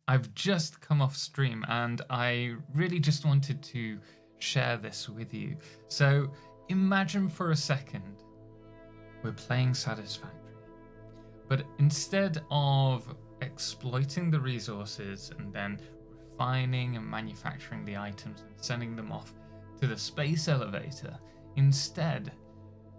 I've just come off stream and I really just wanted to share this with you. So imagine for a second we're playing Satisfactory, but instead of exploiting the resources and then refining and manufacturing the items and sending them off to the space elevator, instead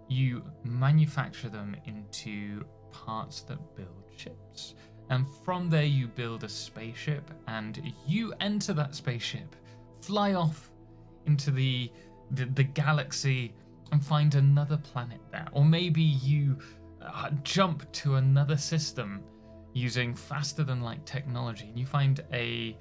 you manufacture them into parts that build ships. And from there you build a spaceship and you enter that spaceship, fly off into the galaxy and find another planet there. Or maybe you jump to another system using faster than light technology and you find a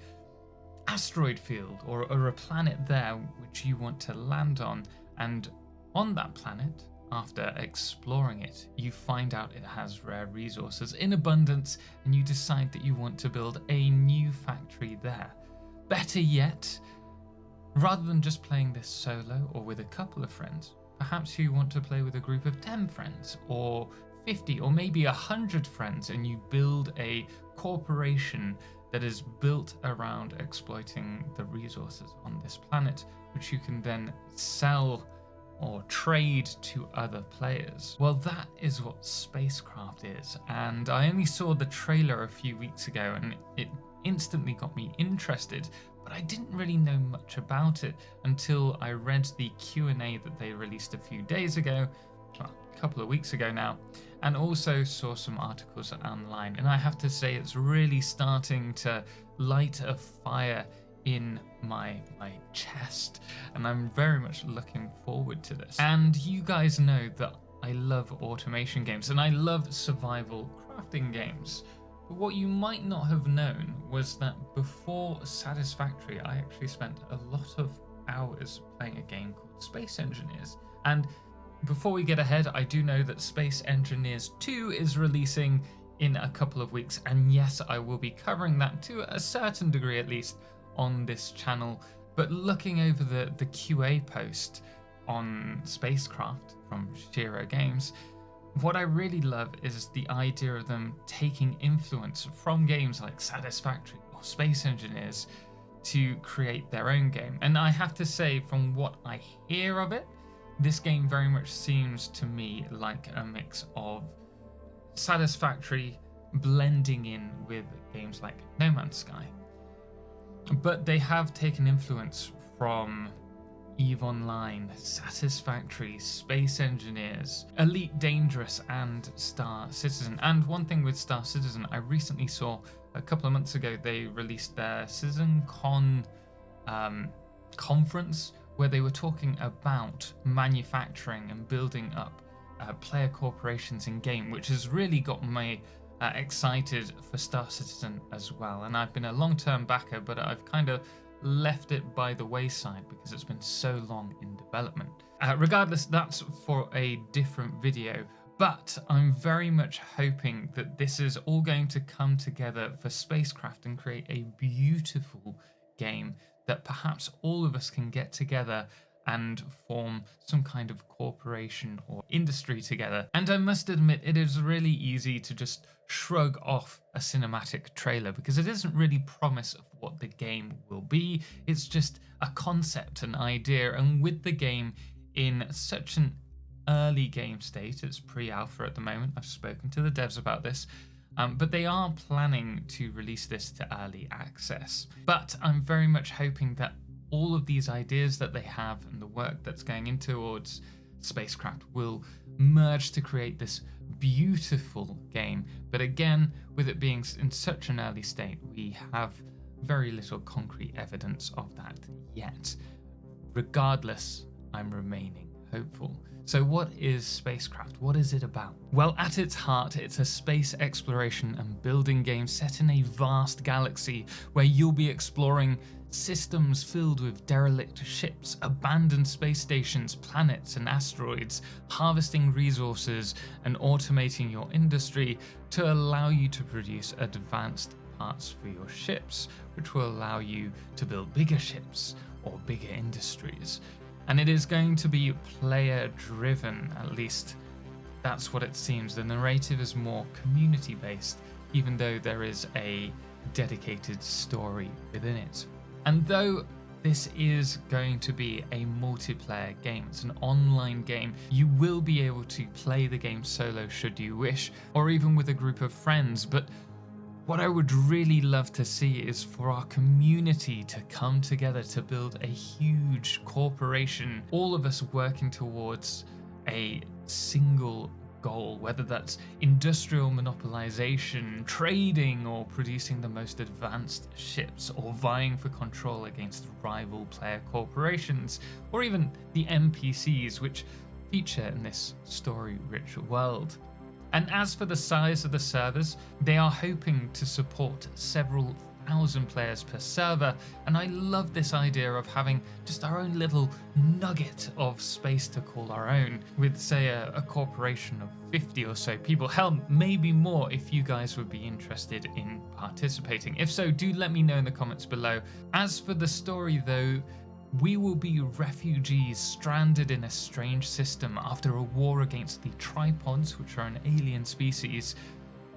asteroid field or a planet there which you want to land on, and on that planet, after exploring it, you find out it has rare resources in abundance and you decide that you want to build a new factory there. Better yet, rather than just playing this solo or with a couple of friends, perhaps you want to play with a group of 10 friends or 50 or maybe 100 friends, and you build a corporation that is built around exploiting the resources on this planet, which you can then sell or trade to other players. Well, that is what SpaceCraft is, and I only saw the trailer a few weeks ago and it instantly got me interested, but I didn't really know much about it until I read the Q&A that they released a few days ago, well, a couple of weeks ago now, and also saw some articles online, and I have to say it's really starting to light a fire in my chest, and I'm very much looking forward to this. And you guys know that I love automation games and I love survival crafting games, but what you might not have known was that before Satisfactory I actually spent a lot of hours playing a game called Space Engineers. And before we get ahead, I do know that Space Engineers 2 is releasing in a couple of weeks, and yes, I will be covering that to a certain degree at least on this channel. But looking over the QA post on SpaceCraft from Shiro Games, what I really love is the idea of them taking influence from games like Satisfactory or Space Engineers to create their own game. And I have to say, from what I hear of it, this game very much seems to me like a mix of Satisfactory blending in with games like No Man's Sky. But they have taken influence from EVE Online, Satisfactory, Space Engineers, Elite Dangerous, and Star Citizen. And one thing with Star Citizen, I recently saw a couple of months ago, they released their CitizenCon conference where they were talking about manufacturing and building up player corporations in game, which has really got me excited for Star Citizen as well. And I've been a long-term backer, but I've kind of left it by the wayside because it's been so long in development. Regardless, that's for a different video, but I'm very much hoping that this is all going to come together for SpaceCraft and create a beautiful game that perhaps all of us can get together and form some kind of corporation or industry together. And I must admit, it is really easy to just shrug off a cinematic trailer because it doesn't really promise of what the game will be. It's just a concept, an idea, and with the game in such an early game state, it's pre-alpha at the moment, I've spoken to the devs about this, but they are planning to release this to early access. But I'm very much hoping that all of these ideas that they have and the work that's going into towards SpaceCraft will merge to create this beautiful game. But again, with it being in such an early state, we have very little concrete evidence of that yet. Regardless, I'm remaining hopeful. So what is SpaceCraft? What is it about? Well, at its heart, it's a space exploration and building game set in a vast galaxy where you'll be exploring systems filled with derelict ships, abandoned space stations, planets and asteroids, harvesting resources and automating your industry to allow you to produce advanced parts for your ships, which will allow you to build bigger ships or bigger industries. And it is going to be player driven, at least that's what it seems. The narrative is more community based, even though there is a dedicated story within it. And though this is going to be a multiplayer game, it's an online game, you will be able to play the game solo should you wish, or even with a group of friends. But what I would really love to see is for our community to come together to build a huge corporation, all of us working towards a single goal, whether that's industrial monopolization, trading, or producing the most advanced ships, or vying for control against rival player corporations, or even the NPCs which feature in this story-rich world. And as for the size of the servers, they are hoping to support several thousand players per server, and I love this idea of having just our own little nugget of space to call our own, with say a corporation of 50 or so people. Hell, maybe more if you guys would be interested in participating. If so, do let me know in the comments below. As for the story though, we will be refugees stranded in a strange system after a war against the tripods, which are an alien species,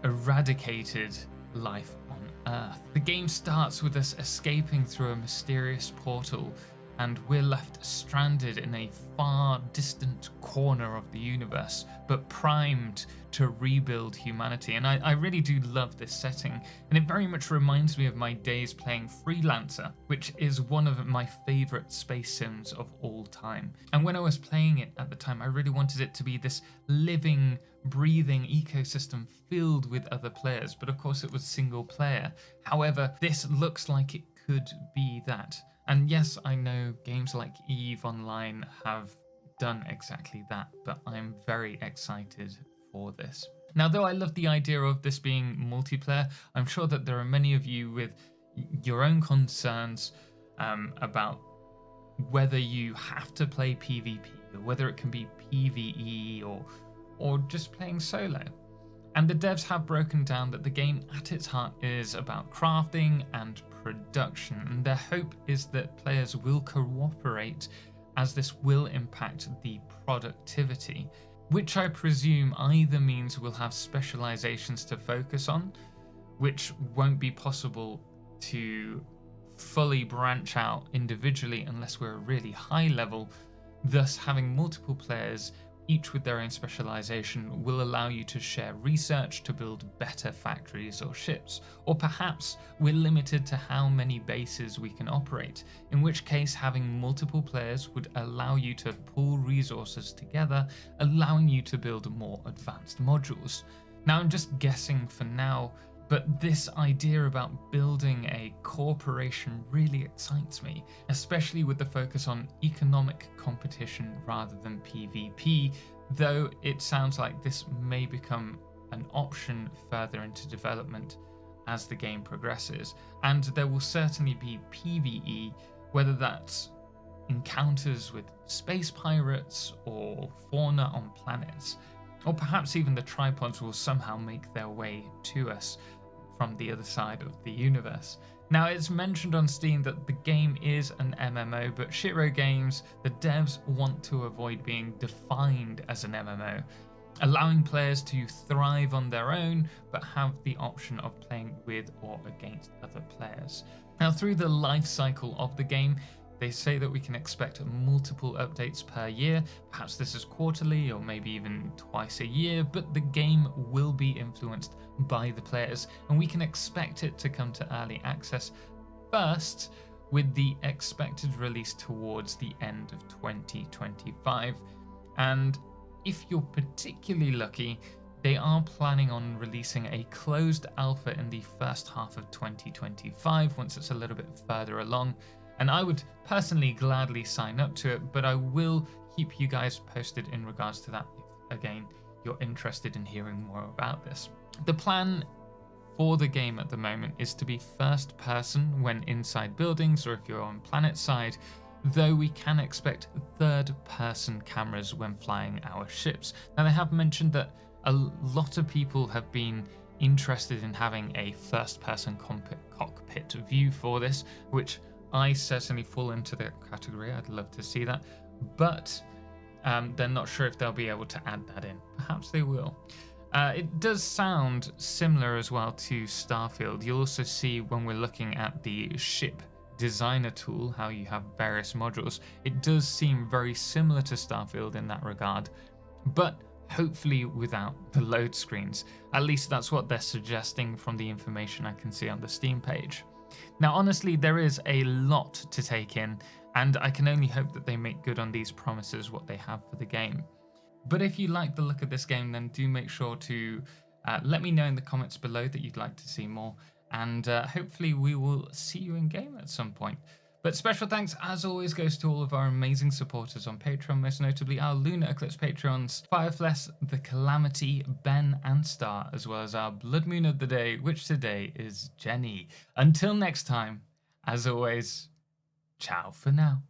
eradicated life on Earth. The game starts with us escaping through a mysterious portal, and we're left stranded in a far distant corner of the universe, but primed to rebuild humanity. And I really do love this setting, and it very much reminds me of my days playing Freelancer, which is one of my favorite space sims of all time. And when I was playing it at the time, I really wanted it to be this living, breathing ecosystem filled with other players, but of course it was single player. However, this looks like it could be that. And yes, I know games like EVE Online have done exactly that, but I'm very excited for this. Now, though I love the idea of this being multiplayer, I'm sure that there are many of you with your own concerns about whether you have to play PvP, or whether it can be PvE, or just playing solo. And the devs have broken down that the game at its heart is about crafting and production, and their hope is that players will cooperate, as this will impact the productivity, which I presume either means we'll have specializations to focus on, which won't be possible to fully branch out individually unless we're a really high level, thus having multiple players each with their own specialization will allow you to share research to build better factories or ships. Or perhaps we're limited to how many bases we can operate, in which case having multiple players would allow you to pool resources together, allowing you to build more advanced modules. Now, I'm just guessing for now, but this idea about building a corporation really excites me, especially with the focus on economic competition rather than PvP, though it sounds like this may become an option further into development as the game progresses. And there will certainly be PvE, whether that's encounters with space pirates or fauna on planets, or perhaps even the tripods will somehow make their way to us from the other side of the universe. Now, it's mentioned on Steam that the game is an MMO, but Shiro Games, the devs, want to avoid being defined as an MMO, allowing players to thrive on their own, but have the option of playing with or against other players. Now, through the life cycle of the game, they say that we can expect multiple updates per year. Perhaps this is quarterly or maybe even twice a year, but the game will be influenced by the players, and we can expect it to come to early access first, with the expected release towards the end of 2025. And if you're particularly lucky, they are planning on releasing a closed alpha in the first half of 2025 once it's a little bit further along. And I would personally gladly sign up to it, but I will keep you guys posted in regards to that if, again, you're interested in hearing more about this. The plan for the game at the moment is to be first person when inside buildings, or if you're on planet side, though we can expect third person cameras when flying our ships. Now, they have mentioned that a lot of people have been interested in having a first person cockpit view for this, which I certainly fall into that category. I'd love to see that, but they're not sure if they'll be able to add that in. Perhaps they will. It does sound similar as well to Starfield. You'll also see when we're looking at the ship designer tool, how you have various modules, it does seem very similar to Starfield in that regard, but hopefully without the load screens. At least that's what they're suggesting from the information I can see on the Steam page. Now, honestly, there is a lot to take in, and I can only hope that they make good on these promises, what they have for the game. But if you like the look of this game, then do make sure to let me know in the comments below that you'd like to see more, and hopefully we will see you in game at some point. But special thanks, as always, goes to all of our amazing supporters on Patreon, most notably our Lunar Eclipse Patrons, Firefless, The Calamity, Ben and Star, as well as our Blood Moon of the Day, which today is Jenny. Until next time, as always, ciao for now.